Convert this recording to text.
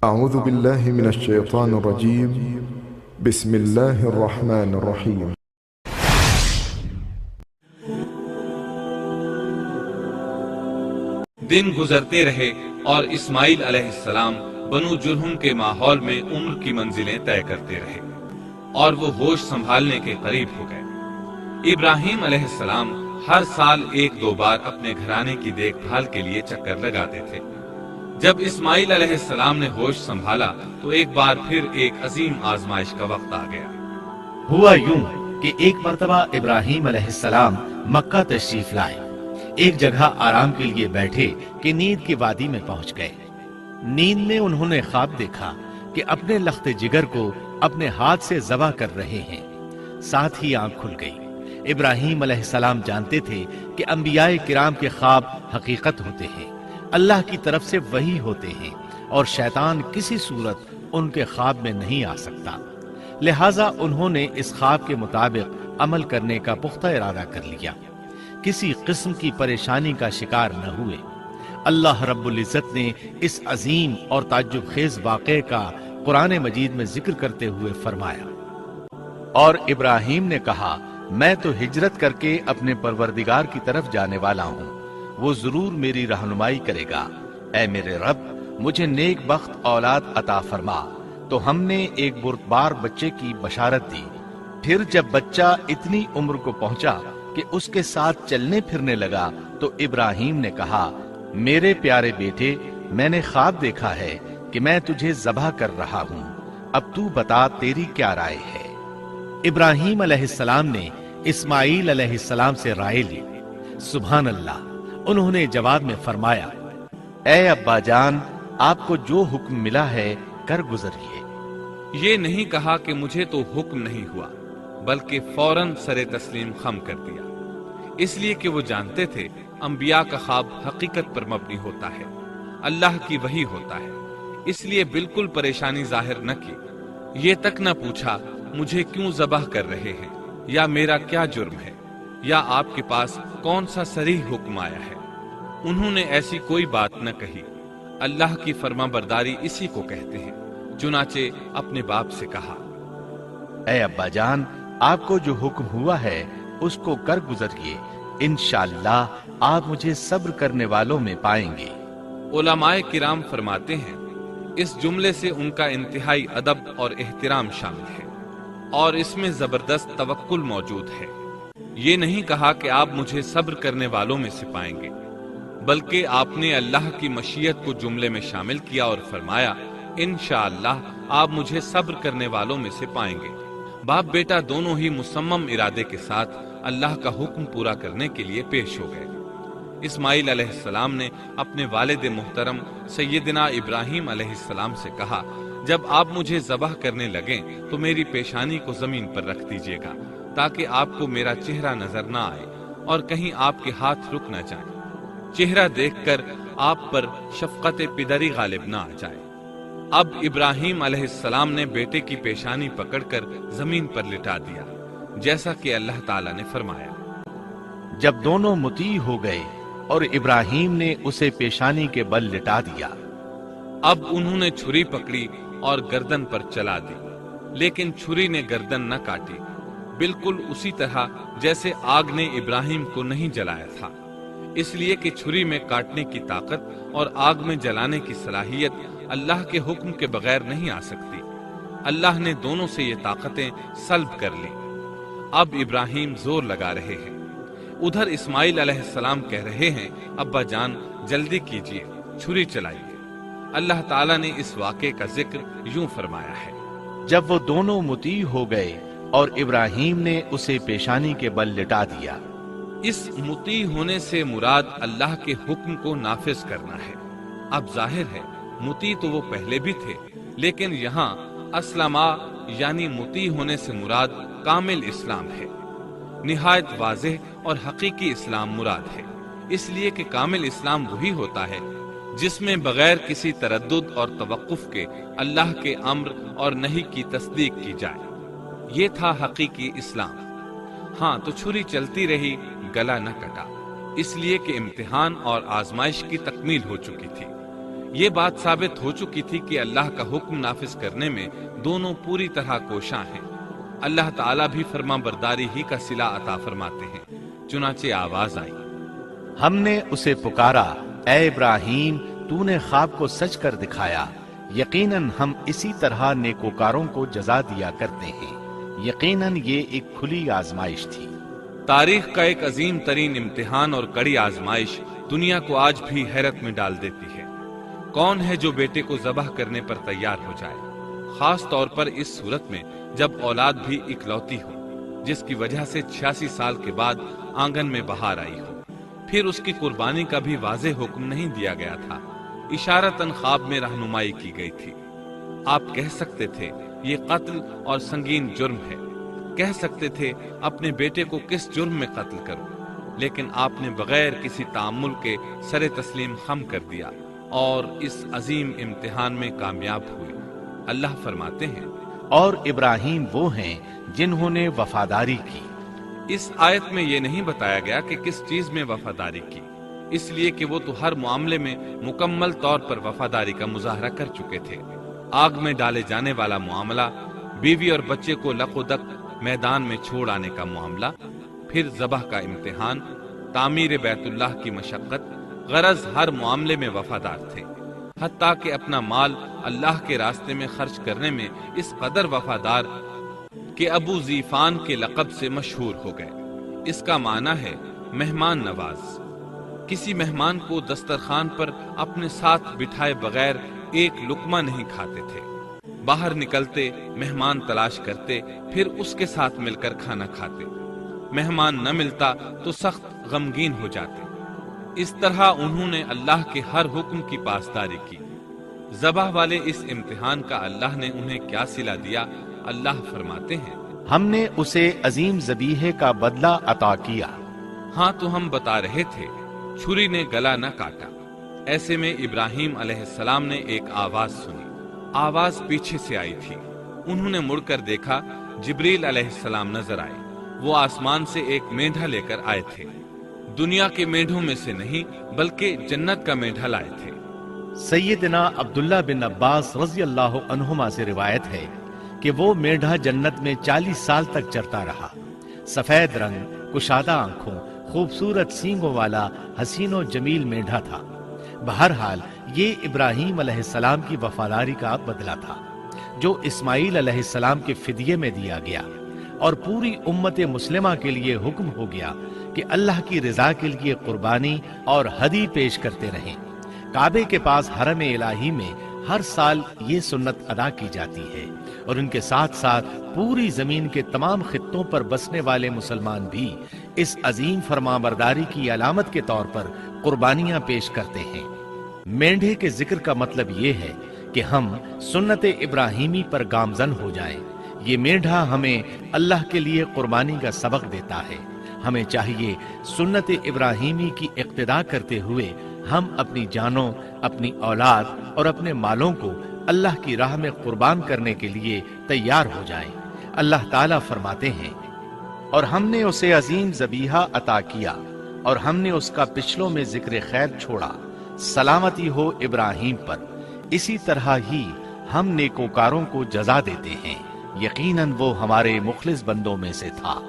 أعوذ بالله من الشيطان الرجيم. بسم الله الرحمن الرحيم. دن گزرتے رہے اور اسماعیل علیہ السلام بنو جرہم کے ماحول میں عمر کی منزلیں طے کرتے رہے اور وہ ہوش سنبھالنے کے قریب ہو گئے۔ ابراہیم علیہ السلام ہر سال ایک دو بار اپنے گھرانے کی دیکھ بھال کے لیے چکر لگاتے تھے۔ جب اسماعیل علیہ السلام نے ہوش سنبھالا تو ایک بار پھر ایک عظیم آزمائش کا وقت آ گیا۔ ہوا یوں کہ ایک مرتبہ ابراہیم علیہ السلام مکہ تشریف لائے۔ ایک جگہ آرام کے لیے بیٹھے کہ نیند کی وادی میں پہنچ گئے۔ نیند میں انہوں نے خواب دیکھا کہ اپنے لخت جگر کو اپنے ہاتھ سے ذبح کر رہے ہیں۔ ساتھ ہی آنکھ کھل گئی۔ ابراہیم علیہ السلام جانتے تھے کہ انبیاء کرام کے خواب حقیقت ہوتے ہیں، اللہ کی طرف سے وحی ہوتے ہیں، اور شیطان کسی صورت ان کے خواب میں نہیں آ سکتا۔ لہٰذا انہوں نے اس خواب کے مطابق عمل کرنے کا پختہ ارادہ کر لیا۔ کسی قسم کی پریشانی کا شکار نہ ہوئے۔ اللہ رب العزت نے اس عظیم اور تعجب خیز واقعے کا قرآن مجید میں ذکر کرتے ہوئے فرمایا، اور ابراہیم نے کہا میں تو ہجرت کر کے اپنے پروردگار کی طرف جانے والا ہوں، وہ ضرور میری رہنمائی کرے گا۔ اے میرے رب، مجھے نیک بخت اولاد عطا فرما۔ تو ہم نے ایک بردبار بچے کی بشارت دی۔ پھر جب بچہ اتنی عمر کو پہنچا کہ اس کے ساتھ چلنے پھرنے لگا تو ابراہیم نے کہا میرے پیارے بیٹے، میں نے خواب دیکھا ہے کہ میں تجھے ذبح کر رہا ہوں، اب تو بتا تیری کیا رائے ہے؟ ابراہیم علیہ السلام نے اسماعیل علیہ السلام سے رائے لی۔ سبحان اللہ، انہوں نے جواب میں فرمایا اے ابا جان، آپ کو جو حکم ملا ہے کر گزریے۔ یہ نہیں کہا کہ مجھے تو حکم نہیں ہوا، بلکہ فوراً سر تسلیم خم کر دیا، اس لیے کہ وہ جانتے تھے انبیاء کا خواب حقیقت پر مبنی ہوتا ہے، اللہ کی وحی ہوتا ہے، اس لیے بالکل پریشانی ظاہر نہ کی۔ یہ تک نہ پوچھا مجھے کیوں ذبح کر رہے ہیں، یا میرا کیا جرم ہے، یا آپ کے پاس کون سا صریح حکم آیا ہے۔ انہوں نے ایسی کوئی بات نہ کہی۔ اللہ کی فرما برداری اسی کو کہتے ہیں۔ چنانچہ اپنے باپ سے کہا اے ابا جان، آپ کو جو حکم ہوا ہے اس کو کر گزریے، انشاءاللہ آپ مجھے صبر کرنے والوں میں پائیں گے۔ علماء کرام فرماتے ہیں اس جملے سے ان کا انتہائی ادب اور احترام شامل ہے، اور اس میں زبردست توکل موجود ہے۔ یہ نہیں کہا کہ آپ مجھے صبر کرنے والوں میں سے پائیں گے، بلکہ آپ نے اللہ کی مشیت کو جملے میں شامل کیا اور فرمایا انشاءاللہ آپ مجھے صبر کرنے والوں میں سے پائیں گے۔ باپ بیٹا دونوں ہی مصمم ارادے کے ساتھ اللہ کا حکم پورا کرنے کے لیے پیش ہو گئے۔ اسماعیل علیہ السلام نے اپنے والد محترم سیدنا ابراہیم علیہ السلام سے کہا جب آپ مجھے ذبح کرنے لگیں تو میری پیشانی کو زمین پر رکھ دیجیے گا تاکہ آپ کو میرا چہرہ نظر نہ آئے اور کہیں آپ کے ہاتھ رک نہ جائیں، چہرہ دیکھ کر آپ پر شفقت پدری غالب نہ آ جائے۔ اب ابراہیم علیہ السلام نے بیٹے کی پیشانی پکڑ کر زمین پر لٹا دیا، جیسا کہ اللہ تعالیٰ نے فرمایا۔ جب دونوں مطیع ہو گئے اور ابراہیم نے اسے پیشانی کے بل لٹا دیا، اب انہوں نے چھری پکڑی اور گردن پر چلا دی، لیکن چھری نے گردن نہ کاٹی، بالکل اسی طرح جیسے آگ نے ابراہیم کو نہیں جلایا تھا، اس لیے کہ چھری میں کاٹنے کی طاقت اور آگ میں جلانے کی صلاحیت اللہ کے حکم کے بغیر نہیں آ سکتی۔ اللہ نے دونوں سے یہ طاقتیں سلب کر لی۔ اب ابراہیم زور لگا رہے ہیں، ادھر اسماعیل علیہ السلام کہہ رہے ہیں ابا جان جلدی کیجیے، چھری چلائیے۔ اللہ تعالیٰ نے اس واقعے کا ذکر یوں فرمایا ہے، جب وہ دونوں مطیع ہو گئے اور ابراہیم نے اسے پیشانی کے بل لٹا دیا۔ اس مطیع ہونے سے مراد اللہ کے حکم کو نافذ کرنا ہے۔ اب ظاہر ہے مطیع تو وہ پہلے بھی تھے، لیکن یہاں اسلما یعنی مطیع ہونے سے مراد کامل اسلام ہے، نہایت واضح اور حقیقی اسلام مراد ہے، اس لیے کہ کامل اسلام وہی ہوتا ہے جس میں بغیر کسی تردد اور توقف کے اللہ کے امر اور نہی کی تصدیق کی جائے، یہ تھا حقیقی اسلام۔ ہاں تو چھری چلتی رہی، گلا نہ کٹا، اس لیے کہ امتحان اور آزمائش کی تکمیل ہو چکی تھی۔ یہ بات ثابت ہو چکی تھی کہ اللہ کا حکم نافذ کرنے میں دونوں پوری طرح کوشاں ہیں۔ اللہ تعالیٰ بھی فرما برداری ہی کا صلہ عطا فرماتے ہیں۔ چنانچہ آواز آئی، ہم نے اسے پکارا، اے ابراہیم تو نے خواب کو سچ کر دکھایا، یقیناً ہم اسی طرح نیکوکاروں کو جزا دیا کرتے ہیں۔ یقیناً یہ ایک کھلی آزمائش تھی۔ تاریخ کا ایک عظیم ترین امتحان اور کڑی آزمائش دنیا کو آج بھی حیرت میں ڈال دیتی ہے۔ کون ہے جو بیٹے کو ذبح کرنے پر تیار ہو جائے، خاص طور پر اس صورت میں جب اولاد بھی اکلوتی ہو، جس کی وجہ سے 86 سال کے بعد آنگن میں بہار آئی ہو۔ پھر اس کی قربانی کا بھی واضح حکم نہیں دیا گیا تھا، اشارتاً خواب میں رہنمائی کی گئی تھی۔ آپ کہہ سکتے تھے یہ قتل اور سنگین جرم ہے، کہہ سکتے تھے اپنے بیٹے کو کس جرم میں قتل کرو، لیکن آپ نے بغیر کسی تعامل کے سر تسلیم خم کر دیا اور اس عظیم امتحان میں کامیاب ہوئے۔ اللہ فرماتے ہیں، اور ابراہیم وہ ہیں جنہوں نے وفاداری کی۔ اس آیت میں یہ نہیں بتایا گیا کہ کس چیز میں وفاداری کی، اس لیے کہ وہ تو ہر معاملے میں مکمل طور پر وفاداری کا مظاہرہ کر چکے تھے۔ آگ میں ڈالے جانے والا معاملہ، بیوی اور بچے کو لقودق میدان میں چھوڑ آنے کا معاملہ، پھر ذبح کا امتحان، تعمیر بیت اللہ کی مشقت، غرض ہر معاملے میں وفادار تھے، حتیٰ کہ اپنا مال اللہ کے راستے میں خرچ کرنے میں اس قدر وفادار کہ ابو زیفان کے لقب سے مشہور ہو گئے۔ اس کا معنی ہے مہمان نواز۔ کسی مہمان کو دسترخوان پر اپنے ساتھ بٹھائے بغیر ایک لقمہ نہیں کھاتے تھے، باہر نکلتے مہمان تلاش کرتے، پھر اس کے ساتھ مل کر کھانا کھاتے، مہمان نہ ملتا تو سخت غمگین ہو جاتے۔ اس طرح انہوں نے اللہ کے ہر حکم کی پاسداری کی۔ ذبح والے اس امتحان کا اللہ نے انہیں کیا صلہ دیا؟ اللہ فرماتے ہیں، ہم نے اسے عظیم ذبیحے کا بدلہ عطا کیا۔ ہاں تو ہم بتا رہے تھے، چھری نے گلا نہ کاٹا۔ ایسے میں ابراہیم علیہ السلام نے ایک آواز سنی، آواز پیچھے سے آئی تھی۔ انہوں نے مڑ کر دیکھا، جبریل علیہ السلام نظر آئے۔ وہ آسمان سے ایک مینڈھا لے کر آئے تھے، دنیا کے مینڈھوں میں سے نہیں بلکہ جنت کا مینڈھا لائے تھے۔ سیدنا عبداللہ بن عباس رضی اللہ عنہما سے روایت ہے کہ وہ مینڈھا جنت میں 40 سال تک چرتا رہا۔ سفید رنگ، کشادہ آنکھوں، خوبصورت سینگوں والا حسین و جمیل مینڈھا تھا۔ بہرحال یہ ابراہیم علیہ السلام کی وفاداری کا بدلہ تھا، جو اسماعیل علیہ السلام کے فدیے میں دیا گیا، اور پوری امت مسلمہ کے لیے حکم ہو گیا کہ اللہ کی رضا کے لیے قربانی اور ہدی پیش کرتے رہیں۔ کعبے کے پاس حرم الہی میں ہر سال یہ سنت ادا کی جاتی ہے، اور ان کے ساتھ ساتھ پوری زمین کے تمام خطوں پر بسنے والے مسلمان بھی اس عظیم فرمانبرداری کی علامت کے طور پر قربانیاں پیش کرتے ہیں۔ مینڈھے کے ذکر کا مطلب یہ ہے کہ ہم سنت ابراہیمی پر گامزن ہو جائیں۔ یہ مینڈھا ہمیں اللہ کے لیے قربانی کا سبق دیتا ہے۔ ہمیں چاہیے سنت ابراہیمی کی اقتداء کرتے ہوئے ہم اپنی جانوں، اپنی اولاد اور اپنے مالوں کو اللہ کی راہ میں قربان کرنے کے لیے تیار ہو جائیں۔ اللہ تعالیٰ فرماتے ہیں، اور ہم نے اسے عظیم ذبیحہ عطا کیا، اور ہم نے اس کا پچھلوں میں ذکر خیر چھوڑا، سلامتی ہو ابراہیم پر۔ اسی طرح ہی ہم نیکوکاروں کو جزا دیتے ہیں، یقیناً وہ ہمارے مخلص بندوں میں سے تھا۔